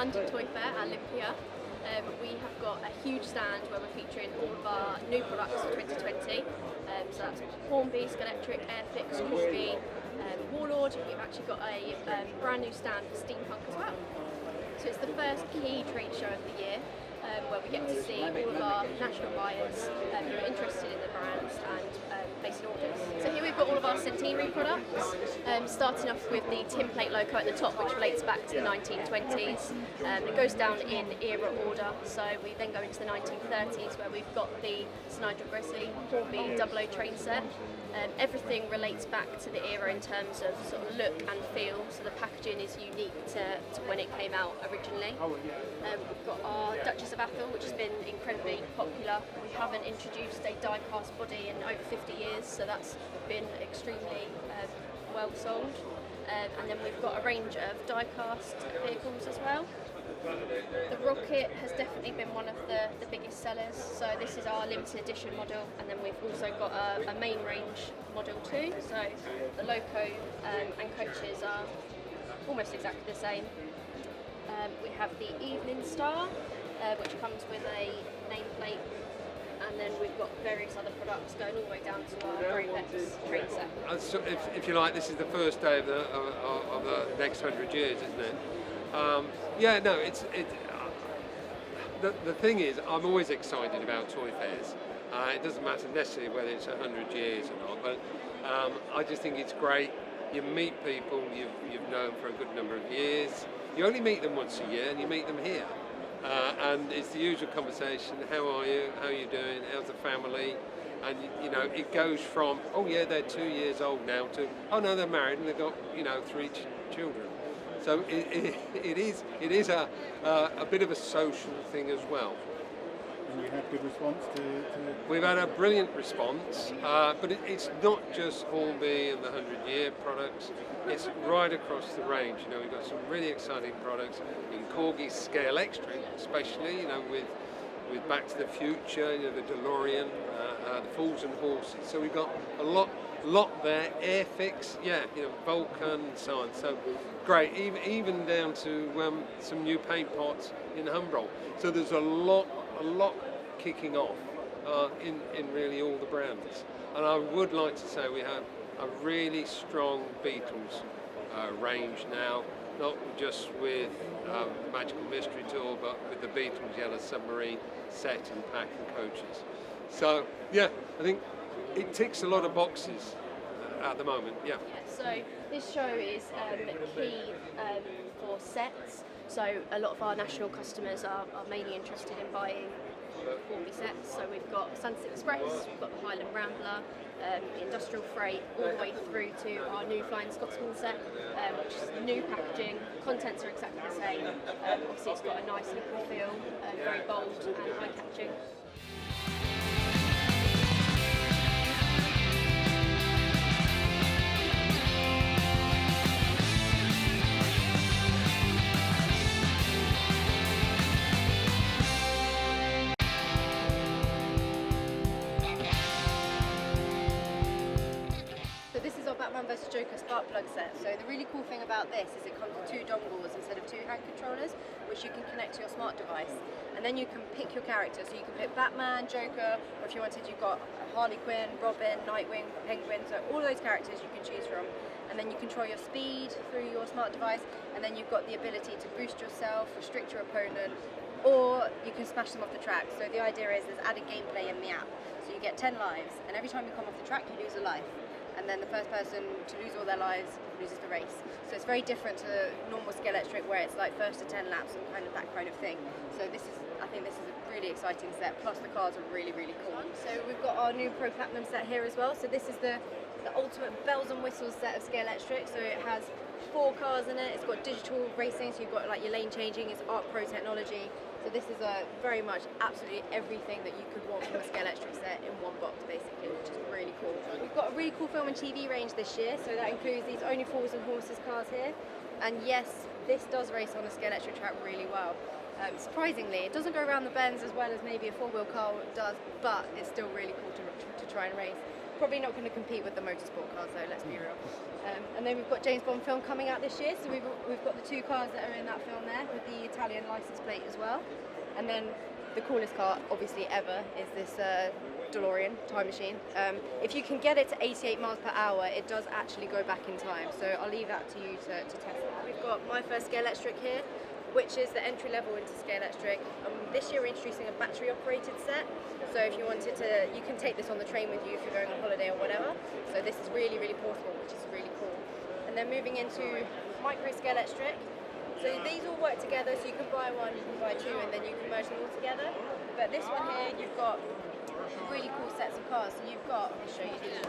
London Toy Fair at Olympia. We have got a huge stand where we're featuring all of our new products for 2020. So that's Hornby, Scalextric, Airfix, Corgi, Warlord. We've actually got a brand new stand for steampunk as well. So it's the first key trade show of the year, where we get to see all of our national buyers who are interested in the brands and placing orders. So here we've got all of our centenary products, starting off with the tin plate loco at the top, which relates back to the 1920s. It goes down in era order, so we then go into the 1930s where we've got the Sir Nigel Gresley Hornby 00 train set. Everything relates back to the era in terms of sort of look and feel, so the packaging is unique to when it came out originally. We've got our Duchess of Atholl, which has been incredibly popular. We haven't introduced a die-cast body in over 50 years, so that's been extremely well sold. And then we've got a range of die-cast vehicles as well. The Rocket has definitely been one of the biggest sellers, so this is our limited edition model, and then we've also got a main range model too, so the loco and coaches are almost exactly the same. We have the Evening Star, which comes with a nameplate, and then we've got various other products going all the way down to our Airfix train set. So if you like, this is the first day of the next 100 years, isn't it? Yeah, no, the thing is, I'm always excited about toy fairs. It doesn't matter necessarily whether it's 100 years or not, but I just think it's great. You meet people you've known for a good number of years. You only meet them once a year, and you meet them here. And it's the usual conversation, how are you, how are you doing, how's the family? And you know, it goes from, oh yeah, they're 2 years old now, to, oh no, they're married and they've got, you know, 3 children. So it is a bit of a social thing as well. And you had good response to... We've had a brilliant response, but it's not just Hornby and the 100-year products. It's right across the range. You know, we've got some really exciting products in Corgi Scalextric, especially. You know, with Back to the Future, you know, the DeLorean, the Fools and Horses. So we've got a lot there. Airfix, yeah, you know, Vulcan and so on. So great, even down to some new paint pots in Humbrol. So there's a lot kicking off in really all the brands. And I would like to say we have a really strong Beatles range now, not just with Magical Mystery Tour, but with the Beatles Yellow Submarine set and pack and coaches. So yeah, I think it ticks a lot of boxes at the moment, yeah. So this show is key for sets, so a lot of our national customers are mainly interested in buying Hornby sets. So we've got Sunset Express, we've got the Highland Rambler, Industrial Freight, all the way through to our new Flying Scotsman set, which is new packaging, contents are exactly the same. Obviously it's got a nice look and feel, very bold and eye-catching. Versus Joker spark plug set. So the really cool thing about this is it comes with 2 dongles instead of 2 hand controllers, which you can connect to your smart device, and then you can pick your character. So you can pick Batman, Joker, or if you wanted, you've got Harley Quinn, Robin, Nightwing, Penguin. So all those characters you can choose from, and then you control your speed through your smart device, and then you've got the ability to boost yourself, restrict your opponent, or you can smash them off the track. So the idea is there's added gameplay in the app. So you get 10 lives, and every time you come off the track you lose a life. And then the first person to lose all their lives loses the race. So it's very different to normal Scalextric where it's like first to 10 laps and kind of that kind of thing. So I think this is a really exciting set, plus the cars are really, really cool. So we've got our new Pro Platinum set here as well. So this is the ultimate bells and whistles set of Scalextric. So it has 4 cars in it, it's got digital racing, so you've got like your lane changing, it's Art Pro technology. So this is very much absolutely everything that you could want from a Scalextric set in one box basically, which is really cool. We've got a really cool film and TV range this year, so that includes these Only Fools and Horses cars here. And yes, this does race on a Scalextric track really well. Surprisingly, it doesn't go around the bends as well as maybe a 4-wheel car does, but it's still really cool to try and race. probably not going to compete with the motorsport cars though, let's be real. And then we've got James Bond film coming out this year, so we've got the 2 cars that are in that film there with the Italian license plate as well. And then the coolest car, obviously ever, is this DeLorean time machine. If you can get it to 88 miles per hour, it does actually go back in time. So I'll leave that to you to test that. We've got my first Scalextric here, which is the entry level into Scalextric. This year we're introducing a battery operated set. So if you wanted to, you can take this on the train with you if you're going on holiday or whatever. So this is really, really portable, which is really cool. And then moving into micro Scalextric. So these all work together, so you can buy one, you can buy 2, and then you can merge them all together. But this one here, you've got really cool sets of cars. So you've got, I'll show you these.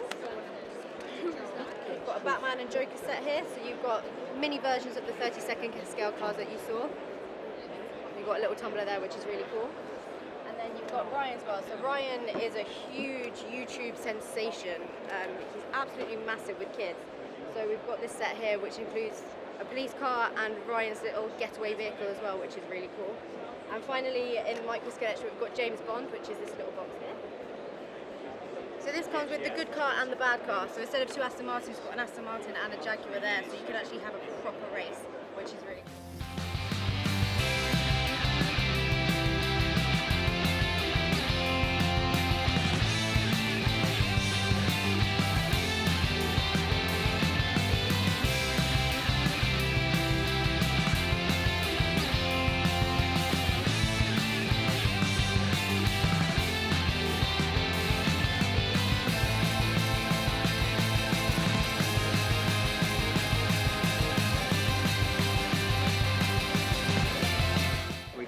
You've got a Batman and Joker set here, so you've got mini versions of the 30-second scale cars that you saw. You've got a little tumbler there, which is really cool. And then you've got Ryan as well. So Ryan is a huge YouTube sensation. He's absolutely massive with kids. So we've got this set here, which includes a police car and Ryan's little getaway vehicle as well, which is really cool. And finally, in micro Scalextric, we've got James Bond, which is this little box here. So this comes with the good car and the bad car. So instead of 2 Aston Martins, we've got an Aston Martin and a Jaguar there, so you can actually have a proper race, which is really cool.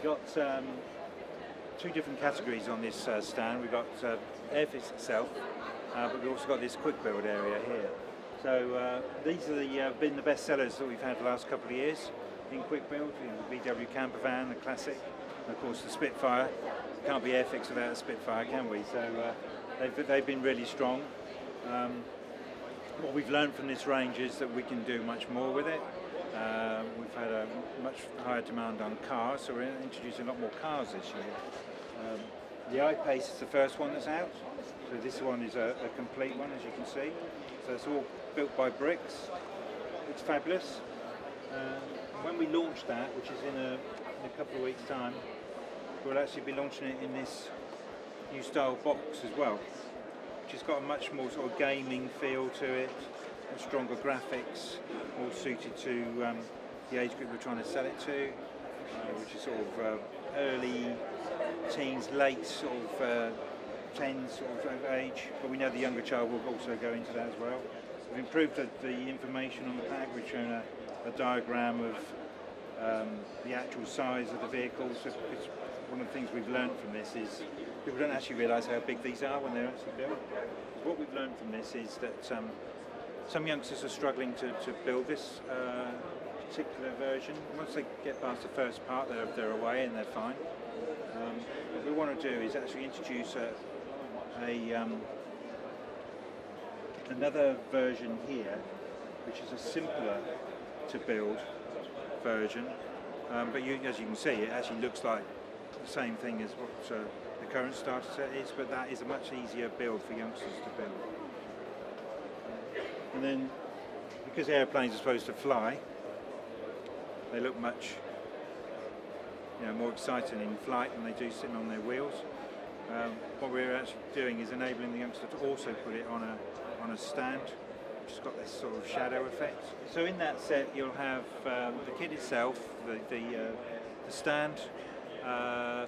got 2 different categories on this stand. We've got Airfix itself, but we've also got this quick build area here. So these are been the best sellers that we've had the last couple of years in quick build. The VW camper van, the classic, and of course the Spitfire. Can't be Airfix without a Spitfire, can we? So they've been really strong. What we've learned from this range is that we can do much more with it. We've had a much higher demand on cars, so we're introducing a lot more cars this year. The I-Pace is the first one that's out, so this one is a complete one, as you can see. So it's all built by bricks. It's fabulous. When we launch that, which is in a couple of weeks' time, we'll actually be launching it in this new style box as well, which has got a much more sort of gaming feel to it, stronger graphics, more suited to the age group we're trying to sell it to, which is sort of early teens, late sort of 10s sort of age, but we know the younger child will also go into that as well. We've improved the information on the pack. We've shown a diagram of the actual size of the vehicles. So it's one of the things we've learned from this is people don't actually realise how big these are when they're actually built. What we've learned from this is that some youngsters are struggling to build this particular version. Once they get past the first part, they're away and they're fine. What we want to do is actually introduce another version here, which is a simpler to build version. But as you can see, it actually looks like the same thing as what the current starter set is, but that is a much easier build for youngsters to build. And then, because airplanes are supposed to fly, they look much more exciting in flight than they do sitting on their wheels. What we're actually doing is enabling the youngster to also put it on a stand, which has got this sort of shadow effect. So in that set you'll have the kit itself, the stand,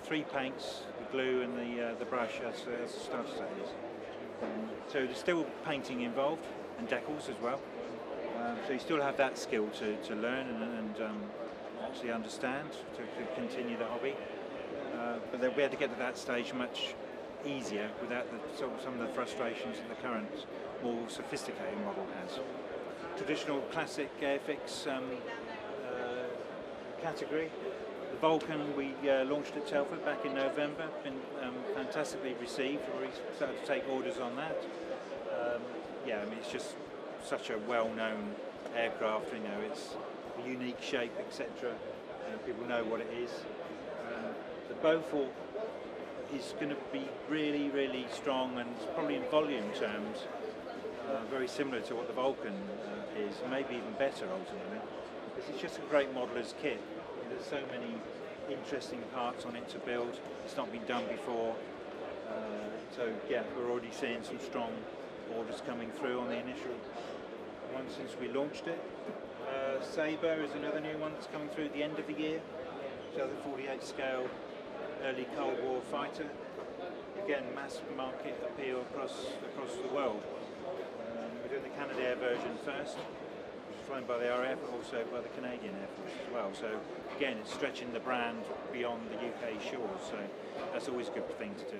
3 paints, the glue and the brush as the starter set is. So there's still painting involved and decals as well. So you still have that skill to learn and actually understand to continue the hobby. But they'll be able to get to that stage much easier without some of the frustrations that the current more sophisticated model has. Traditional classic Airfix category. The Vulcan we launched at Telford back in November, been fantastically received. We've already started to take orders on that. It's just such a well-known aircraft. It's a unique shape, etc. People know what it is. The Beaufort is going to be really, really strong, and probably in volume terms very similar to what the Vulcan is, maybe even better ultimately, because it's just a great modeller's kit. There's so many interesting parts on it to build. It's not been done before, so yeah, we're already seeing some strong orders coming through on the initial one since we launched it. Sabre is another new one that's coming through at the end of the year. So the 48 scale early Cold War fighter. Again, mass market appeal across the world. We're doing the Canadair version first, which is flown by the RAF, but also by the Canadian Air Force as well. So again, it's stretching the brand beyond the UK shores. So that's always a good thing to do.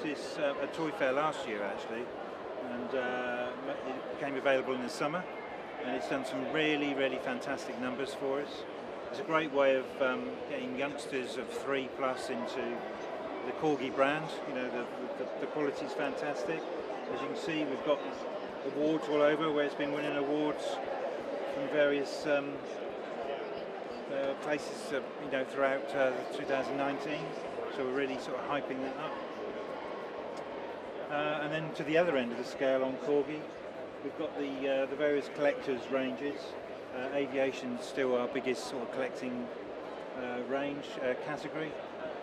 This at Toy Fair last year actually, and it became available in the summer, and it's done some really fantastic numbers for us. It's a great way of getting youngsters of 3+ into the Corgi brand. You know, the quality is fantastic. As you can see, we've got awards all over where it's been winning awards from various places you know, throughout 2019, so we're really sort of hyping that up. And then to the other end of the scale on Corgi, we've got the various collectors ranges. Aviation's still our biggest sort of collecting range category.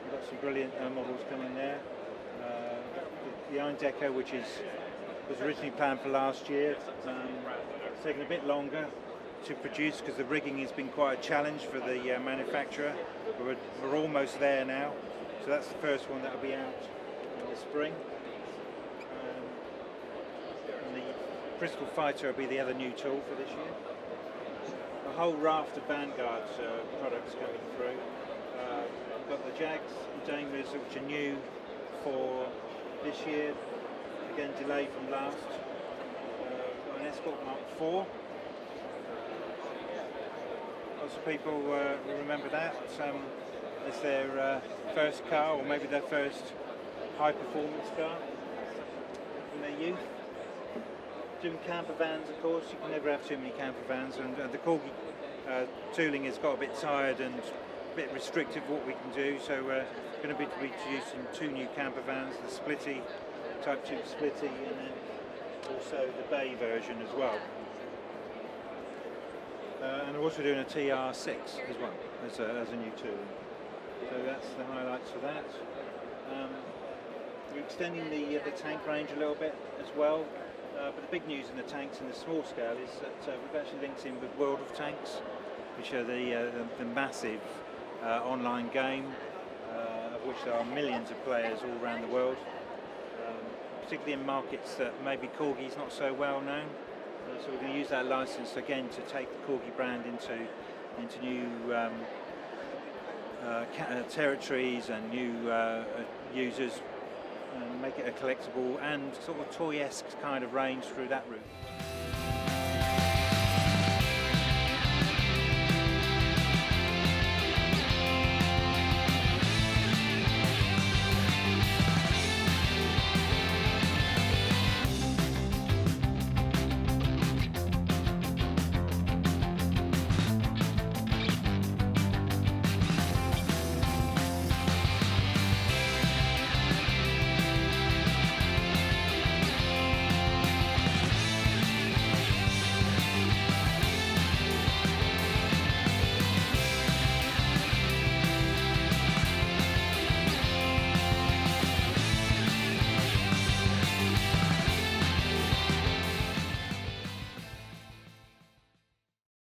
We've got some brilliant models coming there. The Iron Deco, which was originally planned for last year, it's taken a bit longer to produce because the rigging has been quite a challenge for the manufacturer. But we're almost there now, so that's the first one that will be out in the spring. Crystal Fighter will be the other new tool for this year. A whole raft of Vanguard products coming through. We've got the Jags and Daimlers, which are new for this year. Again, delayed from last. We've got an Escort Mark IV. Lots of people will remember that as their first car, or maybe their first high-performance car in their youth. Doing camper vans, of course. You can never have too many camper vans, and the Corgi tooling has got a bit tired and a bit restrictive what we can do, so we're going to be introducing 2 new camper vans, the Splitty, Type 2 Splitty, and then also the Bay version as well. And we're also doing a TR6 as well as a new tool. So that's the highlights for that. We're extending the tank range a little bit as well. But the big news in the tanks in the small scale is that we've actually linked in with World of Tanks, which are the massive online game, of which there are millions of players all around the world, particularly in markets that maybe Corgi's not so well known. So we're going to use that license again to take the Corgi brand into new territories and new users, and make it a collectible and sort of toy-esque kind of range through that route.